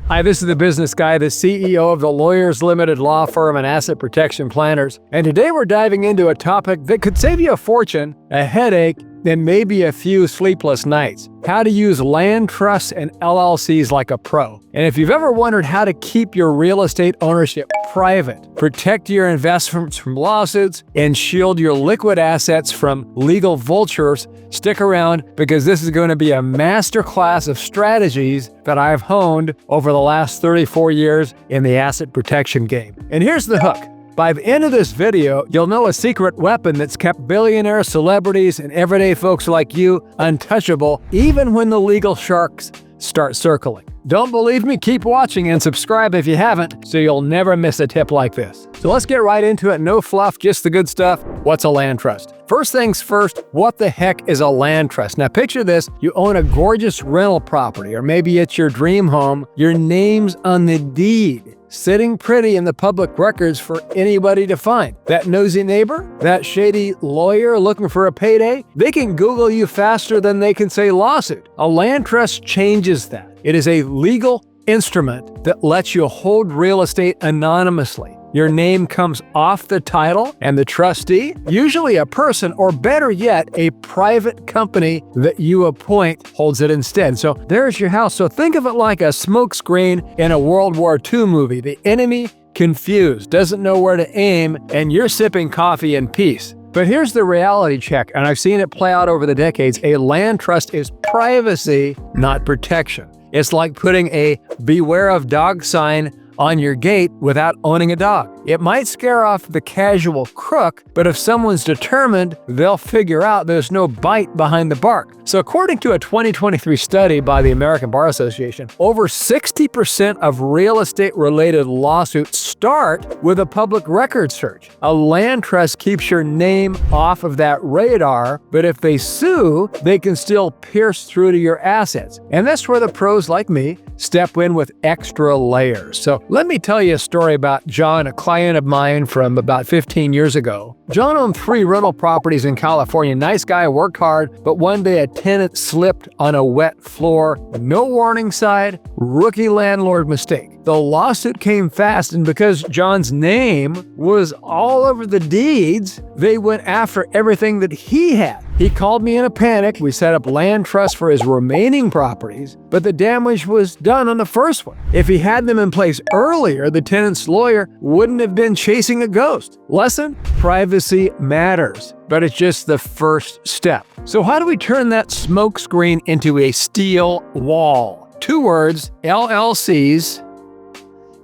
Hi, this is the business guy, the CEO of the Lawyers Limited Law Firm and Asset Protection Planners. And today we're diving into a topic that could save you a fortune, a headache, and maybe a few sleepless nights. How to use land trusts and LLCs like a pro. And if you've ever wondered how to keep your real estate ownership private, protect your investments from lawsuits, and shield your liquid assets from legal vultures, stick around because this is going to be a masterclass of strategies that I've honed over the last 34 years in the asset protection game. And here's the hook. By the end of this video, you'll know a secret weapon that's kept billionaires, celebrities, and everyday folks like you untouchable, even when the legal sharks start circling. Don't believe me? Keep watching and subscribe if you haven't, so you'll never miss a tip like this. So let's get right into it. No fluff, just the good stuff. What's a land trust? First things first, what the heck is a land trust? Now picture this, you own a gorgeous rental property, or maybe it's your dream home. Your name's on the deed, sitting pretty in the public records for anybody to find. That nosy neighbor, that shady lawyer looking for a payday, they can Google you faster than they can say lawsuit. A land trust changes that. It is a legal instrument that lets you hold real estate anonymously. Your name comes off the title, and the trustee, usually a person, or better yet, a private company that you appoint, holds it instead. So there's your house. So think of it like a smokescreen in a World War II movie. The enemy, confused, doesn't know where to aim, and you're sipping coffee in peace. But here's the reality check, and I've seen it play out over the decades. A land trust is privacy, not protection. It's like putting a beware of dog sign on your gate without owning a dog. It might scare off the casual crook, but if someone's determined, they'll figure out there's no bite behind the bark. So according to a 2023 study by the American Bar Association, over 60% of real estate-related lawsuits start with a public record search. A land trust keeps your name off of that radar, but if they sue, they can still pierce through to your assets. And that's where the pros like me step in with extra layers. So let me tell you a story about John, a client of mine from about 15 years ago. John owned 3 rental properties in California. Nice guy, worked hard, but one day a tenant slipped on a wet floor. No warning sign, rookie landlord mistake. The lawsuit came fast, and because John's name was all over the deeds, they went after everything that he had. He called me in a panic. We set up land trusts for his remaining properties, but the damage was done on the first one. If he had them in place earlier, the tenant's lawyer wouldn't have been chasing a ghost. Lesson? Privacy matters, but it's just the first step. So how do we turn that smokescreen into a steel wall? 2 words, LLCs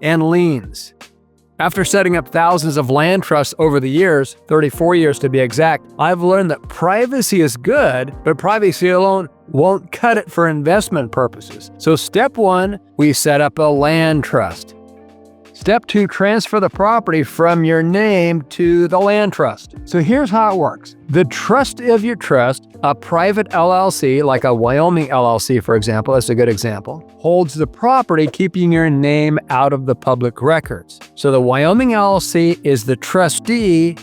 and liens. After setting up thousands of land trusts over the years, 34 years to be exact, I've learned that privacy is good, but privacy alone won't cut it for investment purposes. So step 1, we set up a land trust. Step 2, transfer the property from your name to the land trust. So here's how it works. The trustee of your trust, a private LLC, like a Wyoming LLC, for example, that's a good example, holds the property, keeping your name out of the public records. So the Wyoming LLC is the trustee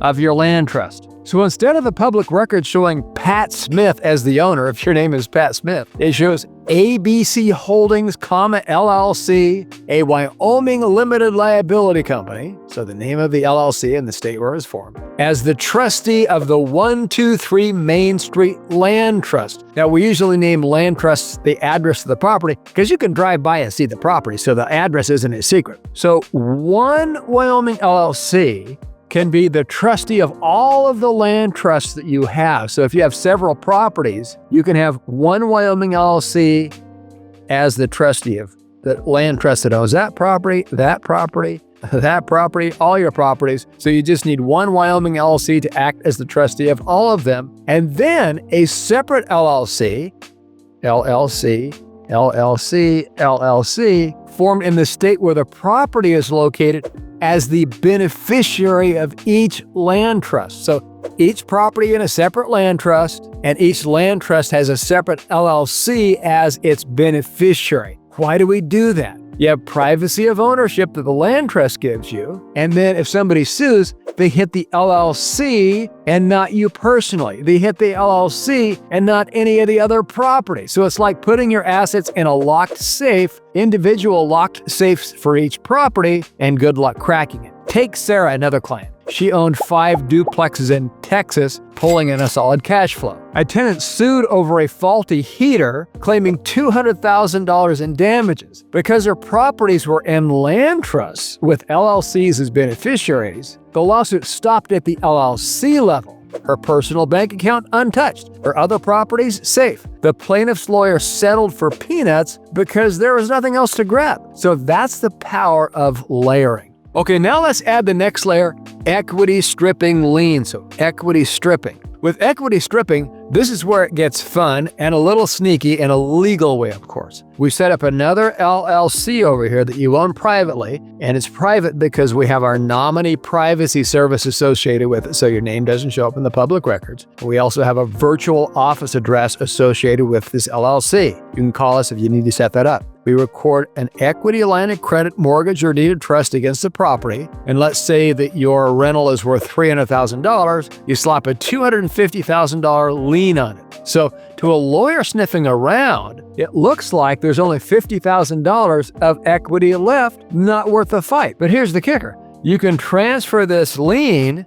of your land trust. So instead of the public record showing Pat Smith as the owner, if your name is Pat Smith, it shows ABC Holdings, LLC, a Wyoming limited liability company, so the name of the LLC and the state where it was formed, as the trustee of the 123 Main Street Land Trust. Now, we usually name land trusts the address of the property because you can drive by and see the property, so the address isn't a secret. So one Wyoming LLC can be the trustee of all of the land trusts that you have. So if you have several properties, you can have one Wyoming LLC as the trustee of the land trust that owns that property, that property, that property, all your properties. So you just need one Wyoming LLC to act as the trustee of all of them. And then a separate LLC, formed in the state where the property is located as the beneficiary of each land trust. So each property in a separate land trust, and each land trust has a separate LLC as its beneficiary. Why do we do that? You have privacy of ownership that the land trust gives you. And then if somebody sues, they hit the LLC and not you personally. They hit the LLC and not any of the other property. So it's like putting your assets in a locked safe, individual locked safes for each property, and good luck cracking it. Take Sarah, another client. She owned 5 duplexes in Texas, pulling in a solid cash flow. A tenant sued over a faulty heater, claiming $200,000 in damages. Because her properties were in land trusts with LLCs as beneficiaries, the lawsuit stopped at the LLC level. Her personal bank account untouched. Her other properties safe. The plaintiff's lawyer settled for peanuts because there was nothing else to grab. So that's the power of layering. Okay, now let's add the next layer, equity stripping lien. So equity stripping. With equity stripping, this is where it gets fun and a little sneaky in a legal way, of course. We set up another LLC over here that you own privately, and it's private because we have our nominee privacy service associated with it, so your name doesn't show up in the public records. We also have a virtual office address associated with this LLC. You can call us if you need to set that up. We record an equity line of credit, mortgage, or deed of trust against the property. And let's say that your rental is worth $300,000. You slap a $250,000 lien on it. So to a lawyer sniffing around, it looks like there's only $50,000 of equity left, not worth the fight. But here's the kicker. You can transfer this lien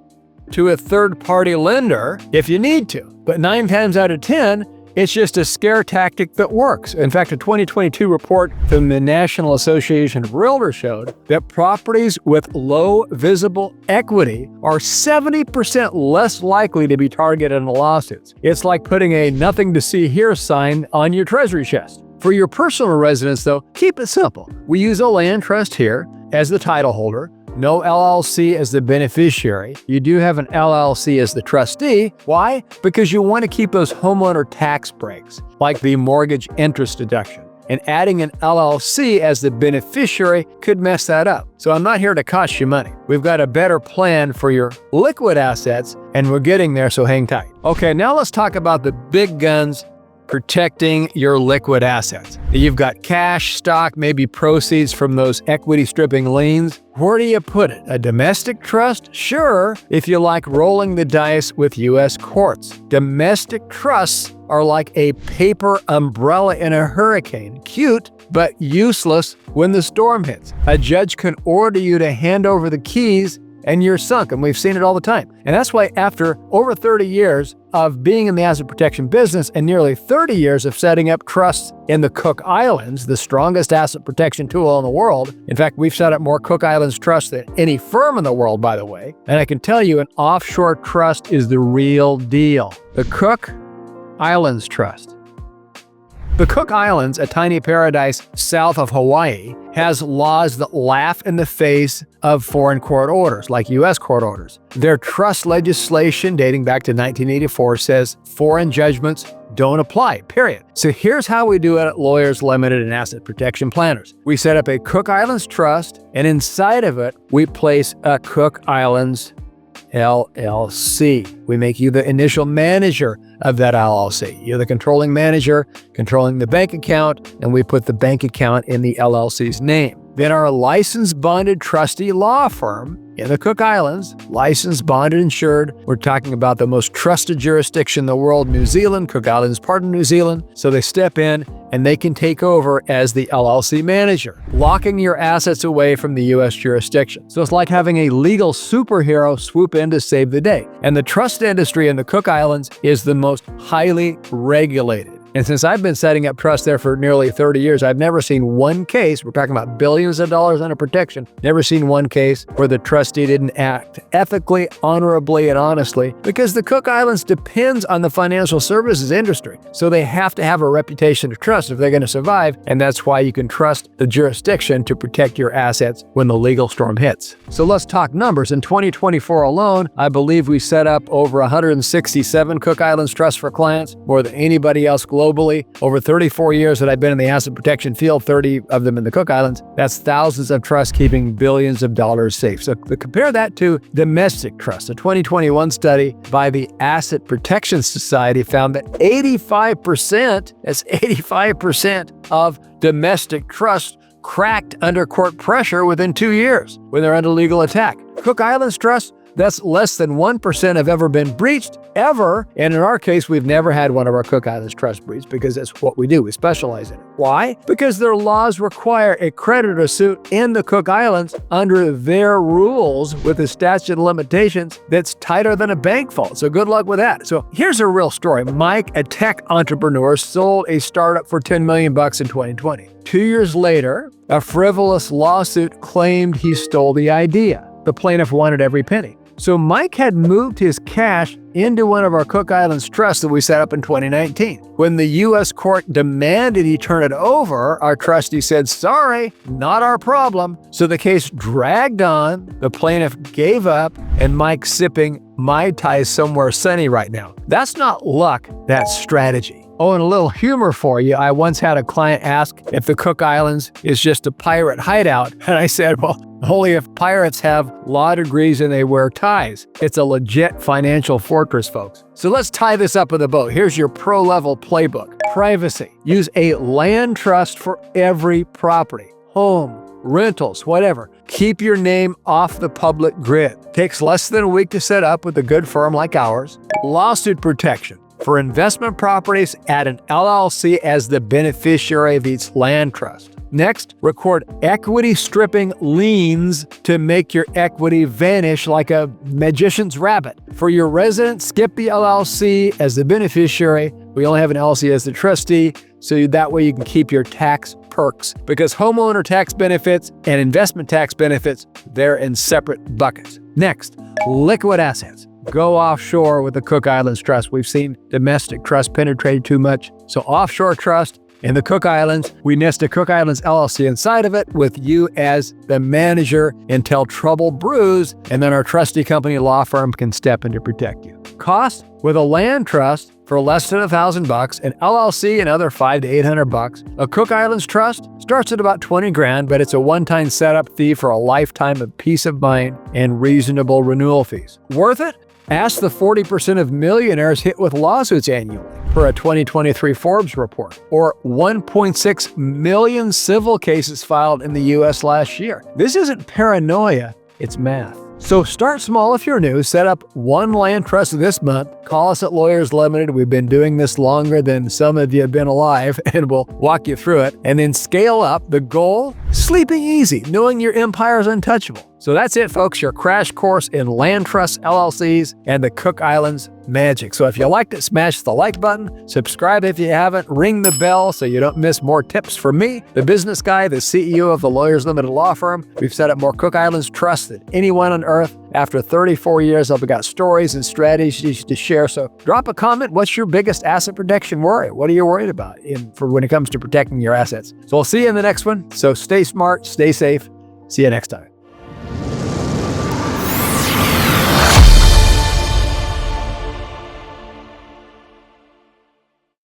to a third-party lender if you need to. But 9 times out of 10, it's just a scare tactic that works. In fact, a 2022 report from the National Association of Realtors showed that properties with low visible equity are 70% less likely to be targeted in lawsuits. It's like putting a nothing to see here sign on your treasury chest. For your personal residence, though, keep it simple. We use a land trust here as the title holder. No LLC as the beneficiary. You do have an LLC as the trustee. Why? Because you want to keep those homeowner tax breaks, like the mortgage interest deduction. And adding an LLC as the beneficiary could mess that up. So I'm not here to cost you money. We've got a better plan for your liquid assets, and we're getting there, so hang tight. Okay, now let's talk about the big guns protecting your liquid assets. You've got cash, stock, maybe proceeds from those equity stripping liens. Where do you put it? A domestic trust? Sure, if you like rolling the dice with U.S. courts. Domestic trusts are like a paper umbrella in a hurricane. Cute, but useless when the storm hits. A judge can order you to hand over the keys and you're sunk, and we've seen it all the time. And that's why after over 30 years of being in the asset protection business and nearly 30 years of setting up trusts in the Cook Islands, the strongest asset protection tool in the world. In fact, we've set up more Cook Islands trusts than any firm in the world, by the way. And I can tell you an offshore trust is the real deal. The Cook Islands Trust. The Cook Islands, a tiny paradise south of Hawaii, has laws that laugh in the face of foreign court orders, like U.S. court orders. Their trust legislation dating back to 1984 says foreign judgments don't apply, period. So here's how we do it at Lawyers Limited and Asset Protection Planners. We set up a Cook Islands Trust, and inside of it, we place a Cook Islands LLC. We make you the initial manager of that LLC. You're the controlling manager, controlling the bank account, and we put the bank account in the LLC's name. Then our licensed bonded trustee law firm in the Cook Islands, licensed, bonded, insured. We're talking about the most trusted jurisdiction in the world, New Zealand. Cook Islands, part of New Zealand. So they step in and they can take over as the LLC manager, locking your assets away from the U.S. jurisdiction. So it's like having a legal superhero swoop in to save the day. And the trust industry in the Cook Islands is the most highly regulated. And since I've been setting up trusts there for nearly 30 years, I've never seen one case, we're talking about billions of dollars under protection, never seen one case where the trustee didn't act ethically, honorably, and honestly, because the Cook Islands depends on the financial services industry. So they have to have a reputation of trust if they're going to survive, and that's why you can trust the jurisdiction to protect your assets when the legal storm hits. So let's talk numbers. In 2024 alone, I believe we set up over 167 Cook Islands trusts for clients, more than anybody else globally. Over 34 years that I've been in the asset protection field, 30 of them in the Cook Islands, that's thousands of trusts keeping billions of dollars safe. So compare that to domestic trusts. A 2021 study by the Asset Protection Society found that 85% of domestic trusts cracked under court pressure within 2 years when they're under legal attack. Cook Islands Trust, that's less than 1% have ever been breached, ever. And in our case, we've never had one of our Cook Islands Trust breached because that's what we do. We specialize in it. Why? Because their laws require a creditor suit in the Cook Islands under their rules with a statute of limitations that's tighter than a bank vault. So good luck with that. So here's a real story. Mike, a tech entrepreneur, sold a startup for $10 million in 2020. 2 years later, a frivolous lawsuit claimed he stole the idea. The plaintiff wanted every penny. So Mike had moved his cash into one of our Cook Islands trusts that we set up in 2019. When the U.S. court demanded he turn it over, our trustee said, sorry, not our problem. So the case dragged on, the plaintiff gave up, and Mike's sipping Mai Tai somewhere sunny right now. That's not luck, that's strategy. Oh, and a little humor for you. I once had a client ask if the Cook Islands is just a pirate hideout. And I said, well, only if pirates have law degrees and they wear ties. It's a legit financial fortress, folks. So let's tie this up with a bow. Here's your pro-level playbook. Privacy. Use a land trust for every property. Home, rentals, whatever. Keep your name off the public grid. Takes less than a week to set up with a good firm like ours. Lawsuit protection. For investment properties, add an LLC as the beneficiary of each land trust. Next, record equity stripping liens to make your equity vanish like a magician's rabbit. For your residents, skip the LLC as the beneficiary. We only have an LLC as the trustee, so that way you can keep your tax perks. Because homeowner tax benefits and investment tax benefits, they're in separate buckets. Next, liquid assets. Go offshore with the Cook Islands Trust. We've seen domestic trust penetrate too much. So offshore trust in the Cook Islands, we nest a Cook Islands LLC inside of it with you as the manager until trouble brews, and then our trustee company law firm can step in to protect you. Cost? With a land trust for less than $1,000, an LLC another $500 to $800. A Cook Islands Trust starts at about 20 grand, but it's a one-time setup fee for a lifetime of peace of mind and reasonable renewal fees. Worth it? Ask the 40% of millionaires hit with lawsuits annually for a 2023 Forbes report, or 1.6 million civil cases filed in the U.S. last year. This isn't paranoia, it's math. So start small if you're new. Set up one land trust this month. Call us at Lawyers Limited. We've been doing this longer than some of you have been alive, and we'll walk you through it. And then scale up. The goal? Sleeping easy, knowing your empire is untouchable. So that's it, folks. Your crash course in land trusts, LLCs, and the Cook Islands magic. So if you liked it, smash the like button. Subscribe if you haven't. Ring the bell so you don't miss more tips from me, the business guy, the CEO of the Lawyers Limited Law Firm. We've set up more Cook Islands trusts than anyone on earth. After 34 years, I've got stories and strategies to share. So drop a comment. What's your biggest asset protection worry? What are you worried about for when it comes to protecting your assets? So I'll see you in the next one. So stay smart, stay safe. See you next time.